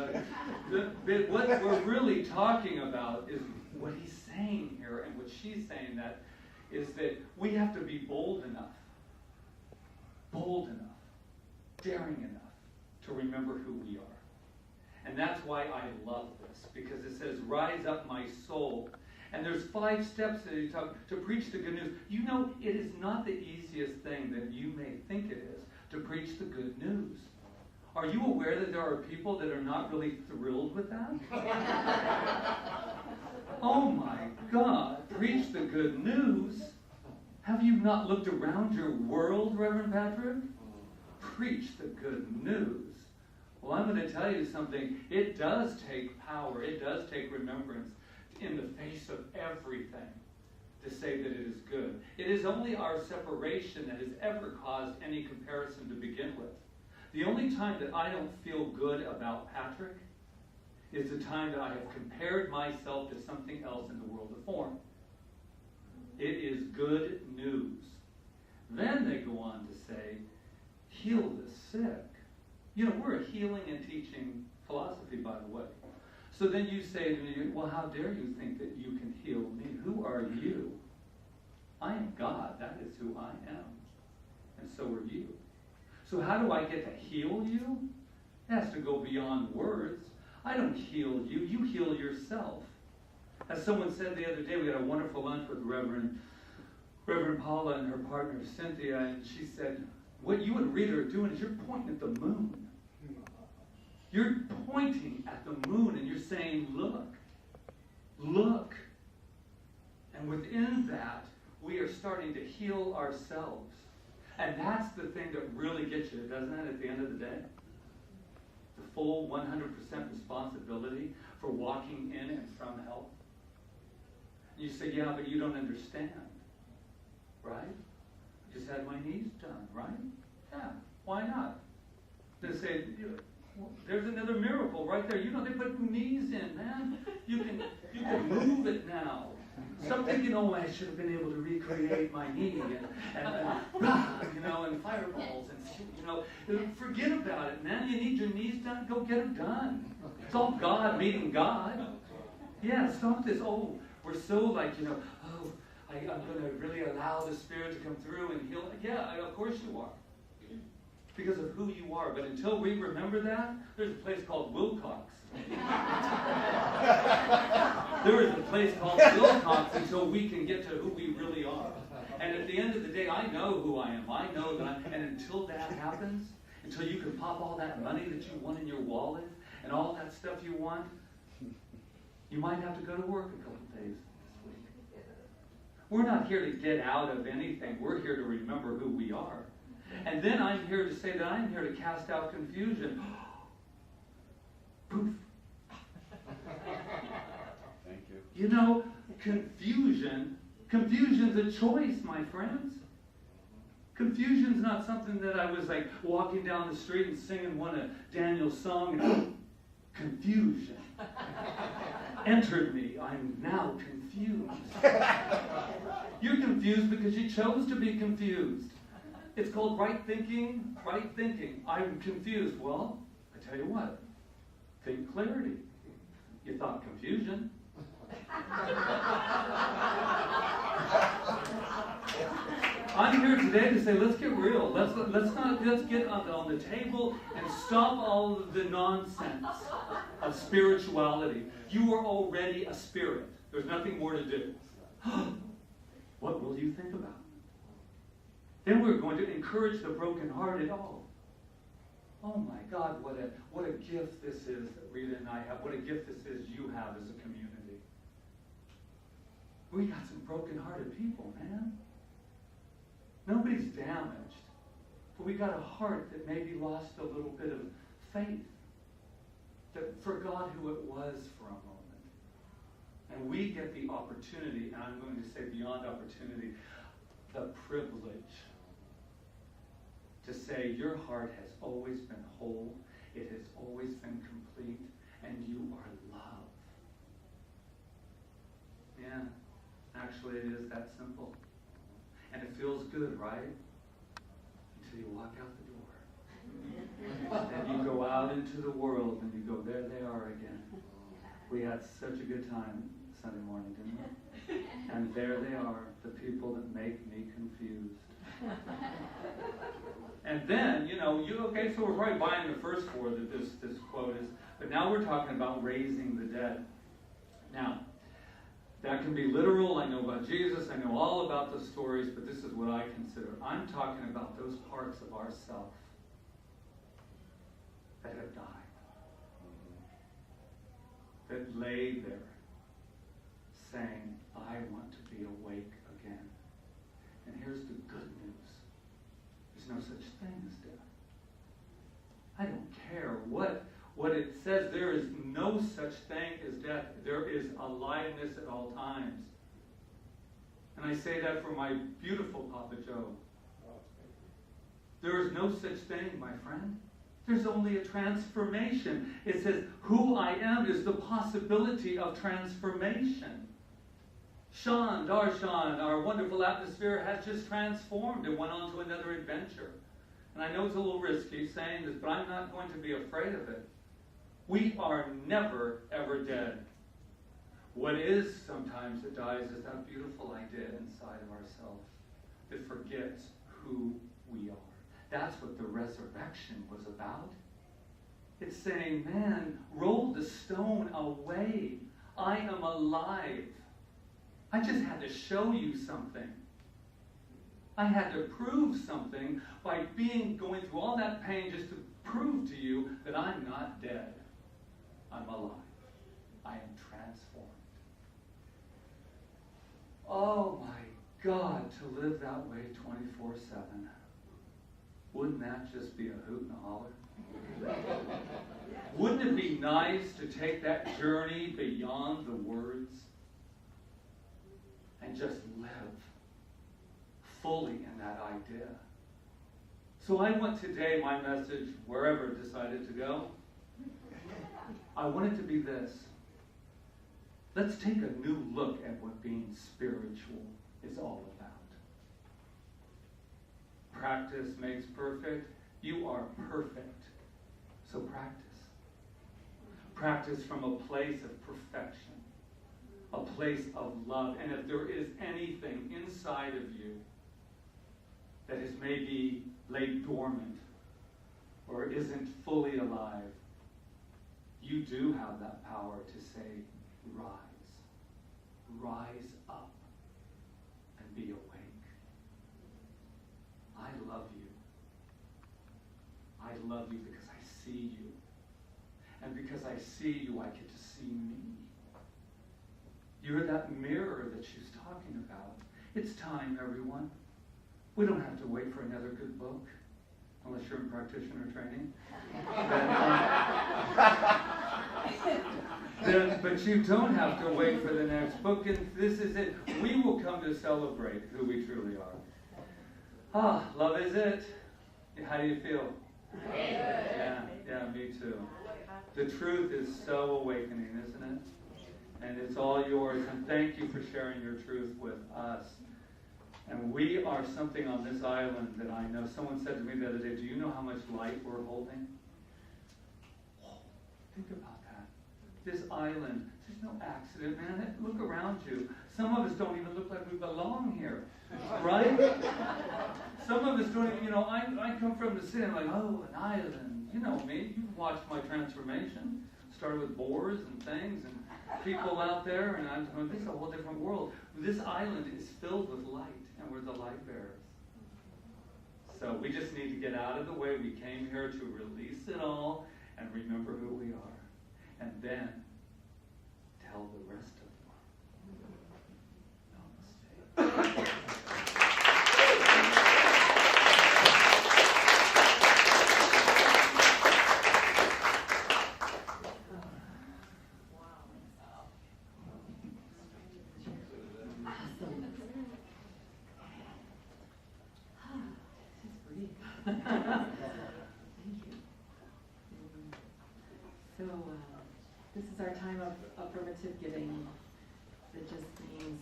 What we're really talking about is what he's saying here, and what she's saying that is that we have to be bold enough, daring enough to remember who we are. And that's why I love this, because it says, rise up my soul. And there's 5 steps that you talk to preach the good news. You know, it is not the easiest thing that you may think it is to preach the good news. Are you aware that there are people that are not really thrilled with that? Oh my God, preach the good news. Have you not looked around your world, Reverend Patrick? Preach the good news. Well, I'm going to tell you something. It does take power. It does take remembrance in the face of everything to say that it is good. It is only our separation that has ever caused any comparison to begin with. The only time that I don't feel good about Patrick is the time that I have compared myself to something else in the world of form. It is good news. Then they go on to say, heal the sick. You know, we're a healing and teaching philosophy, by the way. So then you say to me, well, how dare you think that you can heal me? Who are you? I am God. That is who I am. And so are you. So how do I get to heal you? It has to go beyond words. I don't heal you. You heal yourself. As someone said the other day, we had a wonderful lunch with Reverend Paula and her partner Cynthia, and she said, what you and Rita are doing is you're pointing at the moon. You're pointing at the moon and you're saying, look, look. And within that, we are starting to heal ourselves. And that's the thing that really gets you, doesn't it, at the end of the day? The full 100% responsibility for walking in and from health. You say, yeah, but you don't understand. Right? Just had my knees done, right? Yeah, why not? They say, there's another miracle right there. You know, they put knees in, man. You can move it now. Stop thinking, oh, I should have been able to recreate my knee and fireballs forget about it, man. You need your knees done, go get them done. It's all God meeting God. Yeah, stop this. Oh, we're so I'm going to really allow the Spirit to come through and heal. Yeah, of course you are. Because of who you are. But until we remember that, there's a place called Wilcox. There is a place called Wilcox until we can get to who we really are. And at the end of the day, I know who I am. I know that and until that happens, until you can pop all that money that you want in your wallet and all that stuff you want, you might have to go to work a couple days this week. We're not here to get out of anything. We're here to remember who we are. And then I'm here to say that I'm here to cast out confusion. Poof. Thank you. You know, confusion's a choice, my friends. Confusion's not something that I was like walking down the street and singing one of Daniel's songs. Confusion entered me. I'm now confused. You're confused because you chose to be confused. It's called right thinking, right thinking. I'm confused. Well, I tell you what, think clarity. You thought confusion. I'm here today to say, let's get real. Let's get on the table and stop all of the nonsense of spirituality. You are already a spirit. There's nothing more to do. What will you think about? Then we're going to encourage the brokenhearted. Oh my God, what a gift this is that Rita and I have. What a gift this is you have as a community. We got some brokenhearted people, man. Nobody's damaged. But we got a heart that maybe lost a little bit of faith. That forgot who it was for a moment. And we get the opportunity, and I'm going to say beyond opportunity, the privilege to say your heart has always been whole, it has always been complete, and you are loved. Yeah, actually it is that simple. And it feels good, right? Until you walk out the door. Then you go out into the world and you go, there they are again. We had such a good time Sunday morning, didn't we? And there they are, the people that make me confused. And then, so we're probably buying the first four that this quote is, but now we're talking about raising the dead. Now, that can be literal. I know about Jesus. I know all about the stories, but this is what I consider. I'm talking about those parts of ourself that have died, that lay there saying, I want to be awake again. And here's the good news. There's no such thing as death. I don't care what it says. There is no such thing as death. There is aliveness at all times. And I say that for my beautiful Papa Joe. There is no such thing, my friend. There's only a transformation. It says, who I am is the possibility of transformation. Darshan, our wonderful atmosphere, has just transformed and went on to another adventure. And I know it's a little risky saying this, but I'm not going to be afraid of it. We are never, ever dead. What is sometimes that dies is that beautiful idea inside of ourselves that forgets who we are. That's what the resurrection was about. It's saying, man, roll the stone away. I am alive. I just had to show you something. I had to prove something by going through all that pain just to prove to you that I'm not dead. I'm alive. I am transformed. Oh my God, to live that way 24/7. Wouldn't that just be a hoot and a holler? Wouldn't it be nice to take that journey beyond the words and just live fully in that idea? So I want today, my message, wherever it decided to go, I want it to be this. let's take a new look at what being spiritual is all about. Practice makes perfect. You are perfect. So practice. Practice from a place of perfection, a place of love. And if there is anything inside of you that is maybe laid dormant or isn't fully alive, you do have that power to say, rise. Rise up and be awake. I love you. I love you because I see you. And because I see you, I get to see me. You're that mirror that she's talking about. It's time, everyone. We don't have to wait for another good book, unless you're in practitioner training. But you don't have to wait for the next book, and this is it. We will come to celebrate who we truly are. Ah, love is it. How do you feel? Yeah, me too. The truth is so awakening, isn't it? And it's all yours. And thank you for sharing your truth with us. And we are something on this island that I know. Someone said to me the other day, do you know how much light we're holding? Oh, think about that. This island, there's no accident, man. Look around you. Some of us don't even look like we belong here. Right? Some of us don't even, I come from the city, I'm like, oh, an island. You know me, you've watched my transformation. Started with boars and things and people out there, and I'm going, this is a whole different world. This island is filled with light, and we're the light bearers. So we just need to get out of the way. We came here to release it all and remember who we are. And then tell the rest of them. Namaste. This is our time of affirmative giving. That just means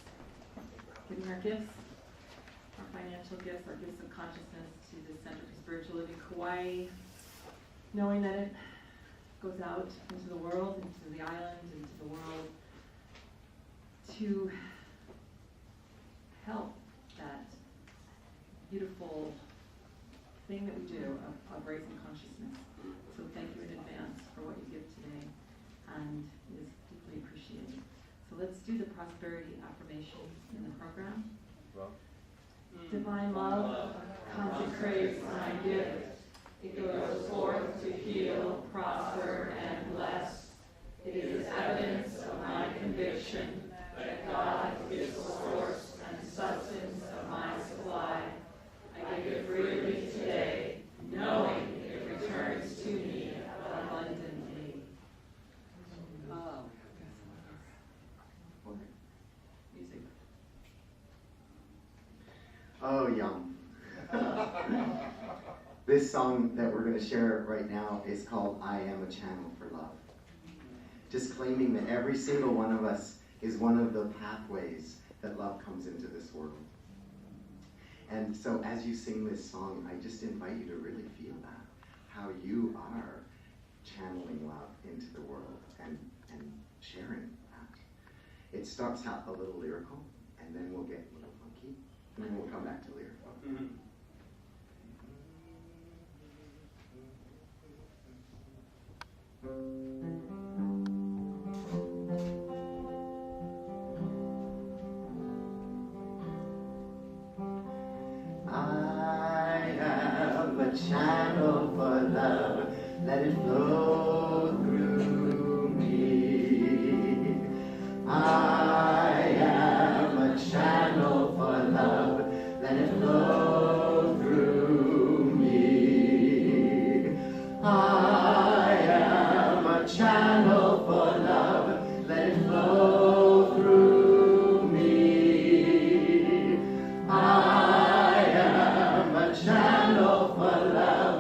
giving our gifts, our financial gifts, our gifts of consciousness to the Center for Spiritual Living Kaua'i, knowing that it goes out into the world, into the island, into the world, to help that beautiful thing that we do of raising consciousness. So thank you in advance for what you give today, and it is deeply appreciated. So let's do the prosperity affirmation in the program. Divine love consecrates my gift. It goes forth to heal, prosper, and bless. It is evidence of my conviction that God is the source and substance of my supply. I give it freely today, knowing it returns to me abundantly. Music. Oh, yum. This song that we're going to share right now is called I Am a Channel for Love. Just claiming that every single one of us is one of the pathways that love comes into this world. And so as you sing this song, I just invite you to really feel that, how you are channeling love into the world and sharing that. It starts out a little lyrical, and then we'll get a little funky, and then we'll come back to lyrical. Mm-hmm. I am a channel for love, let it flow through me. I am a channel for love, let it flow through me. I am a channel for love, let it flow through me. I am a channel for love.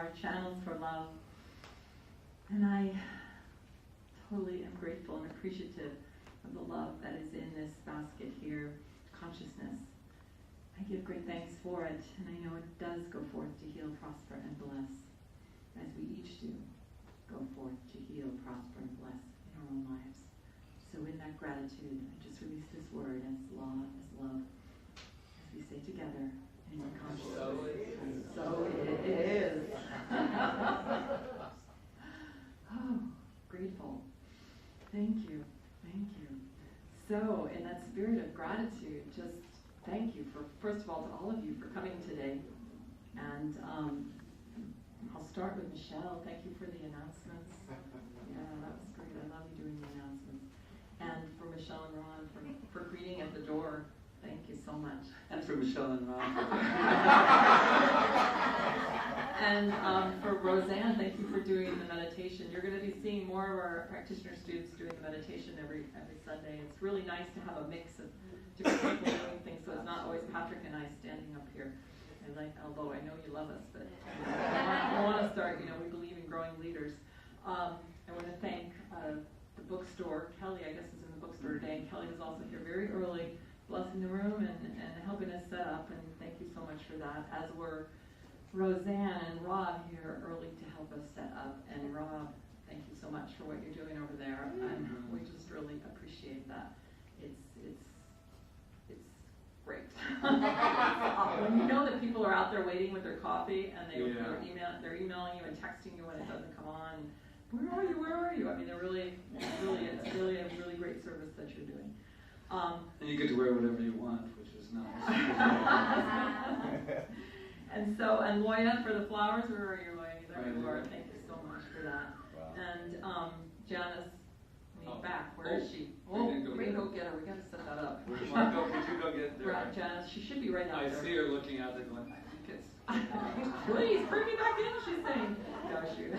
our channels for love. And I totally am grateful and appreciative of the love that is in this basket here, consciousness. I give great thanks for it, and I know it does go forth to heal, prosper, and bless, as we each do go forth to heal, prosper, and bless in our own lives. So in that gratitude, I just release this word as love, as we say together in your consciousness. So it is. Oh, grateful. Thank you. Thank you. So in that spirit of gratitude, just thank you for, first of all, to all of you for coming today. And I'll start with Michelle. Thank you for the announcements. Yeah, that was great. I love you doing the announcements. And for Michelle and Ron for greeting at the door. Thank you so much. And for Michelle and Ron. And for Roseanne, thank you for doing the meditation. You're going to be seeing more of our practitioner students doing the meditation every Sunday. It's really nice to have a mix of different people doing things, so it's not always Patrick and I standing up here. And although I know you love us, but I want to start. We believe in growing leaders. I want to thank the bookstore. Kelly, I guess, is in the bookstore today, and Kelly was also here very early, blessing the room and helping us set up. And thank you so much for that. As were Roseanne and Rob here early to help us set up. And Rob, thank you so much for what you're doing over there. And we just really appreciate that. It's great. When you know that people are out there waiting with their coffee and they're emailing you and texting you when it doesn't come on. Where are you? I mean, it's really a really great service that you're doing. And you get to wear whatever you want, which is nice. And Loya for the flowers. Where are you, Loya? There you are. Thank you so much for that. Wow. And Janice, back. Where is she? We can go get her. We got to set that up. Could you go get there? Right, Janice. She should be right out there. I see her looking out there going, I think it's... Please, bring me back in, she's saying. No, shoot.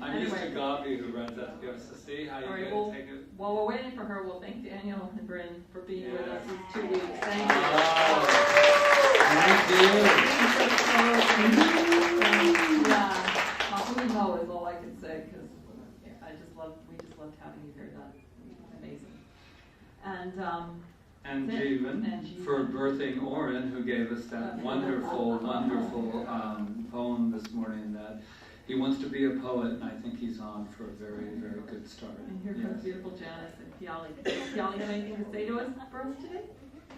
I'm used to Kaua'i, who runs out to go, so see how you take it. While we're waiting for her, we'll thank Daniel and Bryn for being with us these 2 weeks. Thank you. Thank you. Yeah, mahalo is all I can say, because we just loved having you here. That's amazing. And Jeevan for birthing Oren, who gave us that wonderful poem this morning that he wants to be a poet, and I think he's on for a very, very good start. And here comes beautiful Janice and Piali. Does Piali have anything to say to us for us today?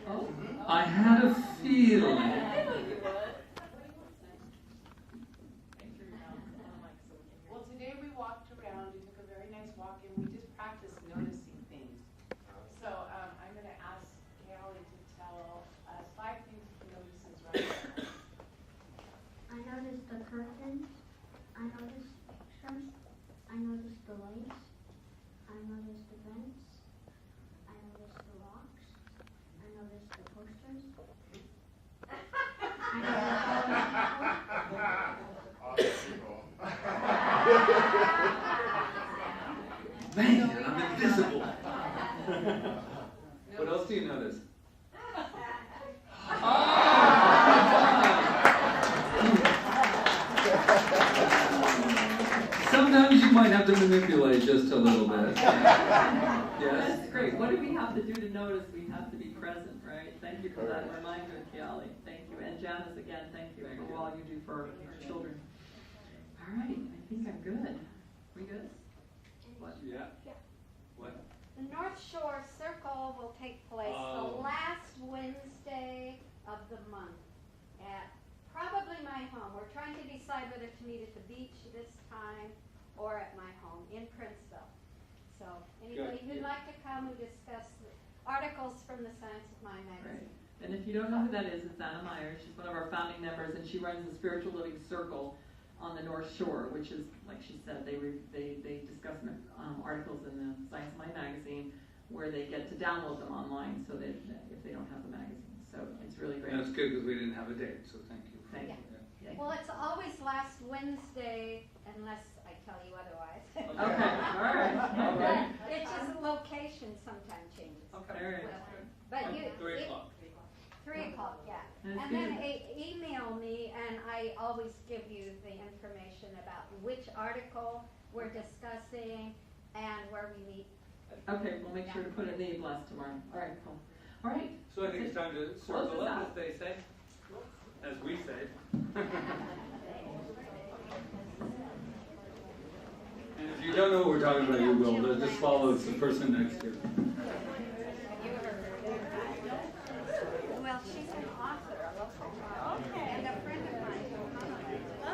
Oh? I had a feeling. Well, today we walked around, we took a very nice walk, and we just practiced noticing things. So I'm going to ask Kaua'i to tell us 5 things he notices right now. I noticed the curtains, I noticed pictures, I noticed the lights, I noticed the vents, I noticed the rocks, I noticed the posters. I Man, I'm invisible. What else do you notice? Sometimes you might have to manipulate just a little bit. Yes? That's great. What do we have to do to notice? We have to be present, right? Thank you for that reminder, Kaua'i. Thank you. And Janice, again, thank you for all you do for our children. All right, I think I'm good. We good? What? Yeah. What? The North Shore Circle will take place the last Wednesday of the month at probably my home. We're trying to decide whether to meet at the beach this time or at my home in Princeville. So anybody who'd like to come and discuss the articles from the Science of Mind magazine. Right. And if you don't know who that is, it's Anna Meyer. She's one of our founding members, and she runs the Spiritual Living Circle on the North Shore, which is, like she said, they discuss articles in the Science of Mind magazine where they get to download them online, so that if they don't have the magazine. So it's really great. That's good because we didn't have a date, so thank you. Thank you. Yeah. Well, it's always last Wednesday unless I tell you otherwise. Okay, all right. Okay. It's just the location sometimes changes. Okay, all right. But 3 o'clock. 3 o'clock, yeah. That's And then good. email me, and I always give you the information about which article we're discussing and where we meet. Okay, we'll make sure to put it in the blast tomorrow. All right, cool. All right. So I think it's time to circle up, as they say, as we say. And if you don't know what we're talking about, you will. Just follow the person next to you. Well, she's an author, a local author, and a friend of mine.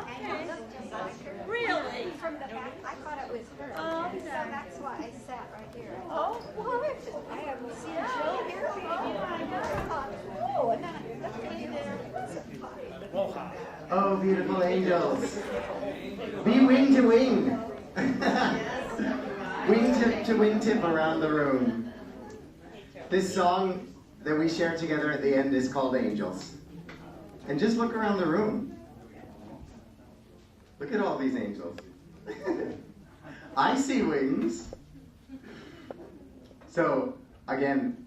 And it looked just like her. Really? From the back, I thought it was her. Oh, okay. So that's why I sat right here. Oh, what? I haven't seen Jill here. I thought, oh, and then I looked at you there. Oh, beautiful angels. Be wing to wing. Wing to wing tip around the room. This song that we share together at the end is called Angels. And just look around the room. Look at all these angels. I see wings. So, again,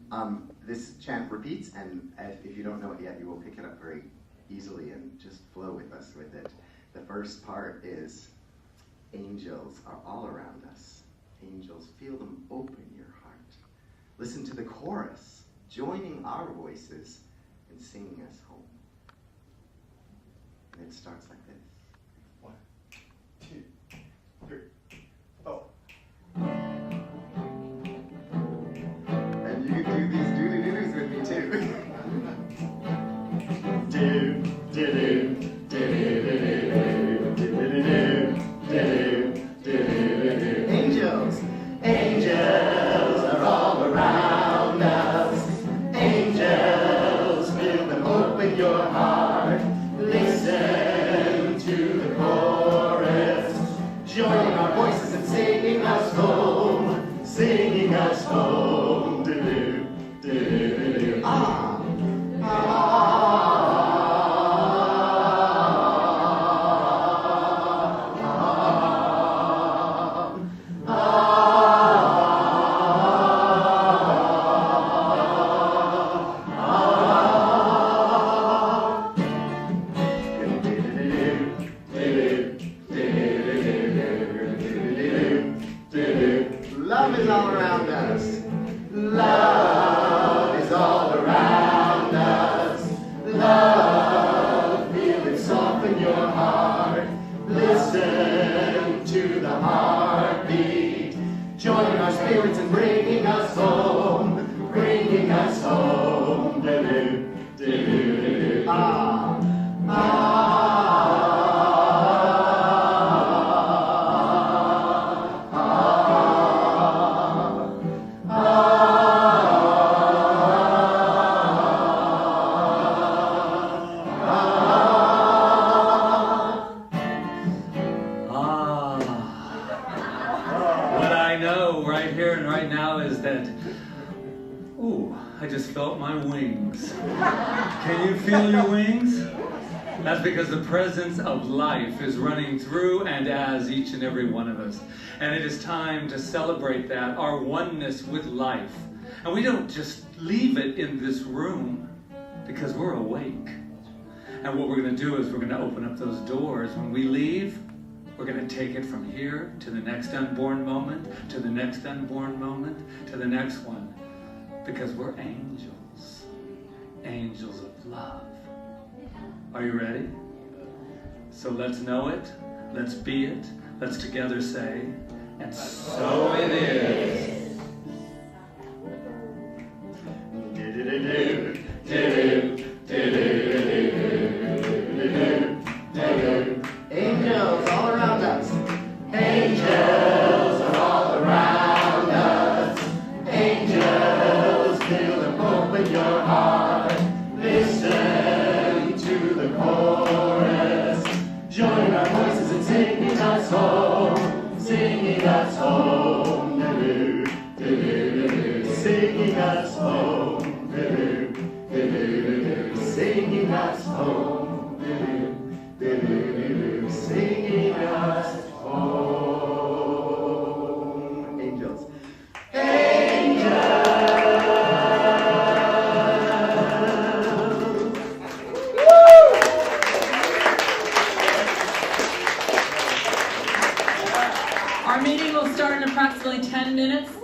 this chant repeats, and if you don't know it yet, you will pick it up very easily and just flow with us with it. The first part is, angels are all around us. Angels, feel them open your heart. Listen to the chorus, joining our voices and singing us home. And it starts like this. 1, 2, 3, 4. And you can do these doodly-doodles with me too. Do, do, do, do, do, do, do. Angels, angels are all around us. Angels, feel them open your heart. Listen to the chorus, joining our voices and singing us home, singing us home. Do, do, do, do. Ah, ah. Love is all around us. Love is all around us. Love, feel it soften your heart. Listen to the heartbeat. Join our spirits in bringing us home. Bringing us home. Do-do, do-do-do-do. Ah, ah. I just felt my wings. Can you feel your wings? That's because the presence of life is running through and as each and every one of us. And it is time to celebrate that, our oneness with life. And we don't just leave it in this room because we're awake. And what we're going to do is we're going to open up those doors. When we leave, we're going to take it from here to the next unborn moment, to the next unborn moment, to the next one. Because we're angels. Angels of love. Are you ready? So let's know it. Let's be it. Let's together say, and so it is. Angels all around us. Angels are all around us. Angels, feel them open your heart. Listen to the chorus. Join our voices in singing us home. Singing us home. Singing us home. Singing us home. Singing us home. Angels. Angels. approximately 10 minutes